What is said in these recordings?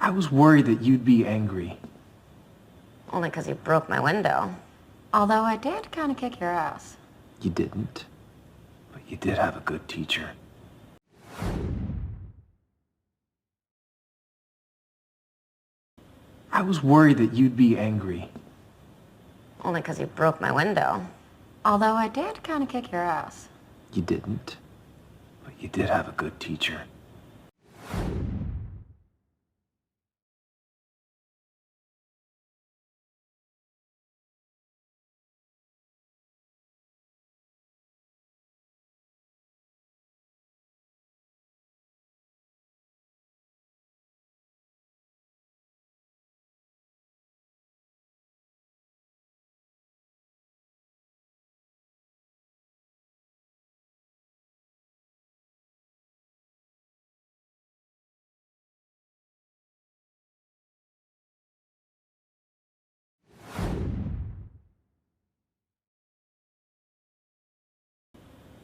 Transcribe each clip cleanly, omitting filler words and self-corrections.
I was worried that you'd be angry. Only because you broke my window. Although I did kind of kick your ass. You didn't. But you did have a good teacher. I was worried that you'd be angry. Only because you broke my window. Although I did kind of kick your ass. You didn't. But you did have a good teacher.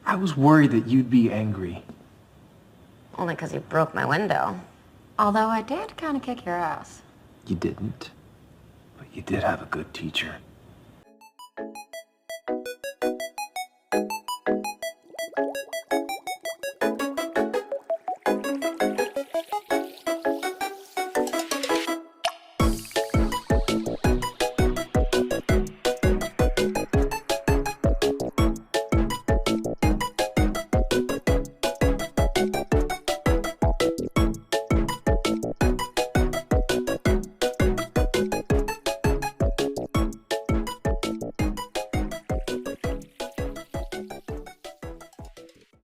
I was worried that you'd be angry. Only because you broke my window. Although I did kind of kick your ass. You didn't. But you did have a good teacher.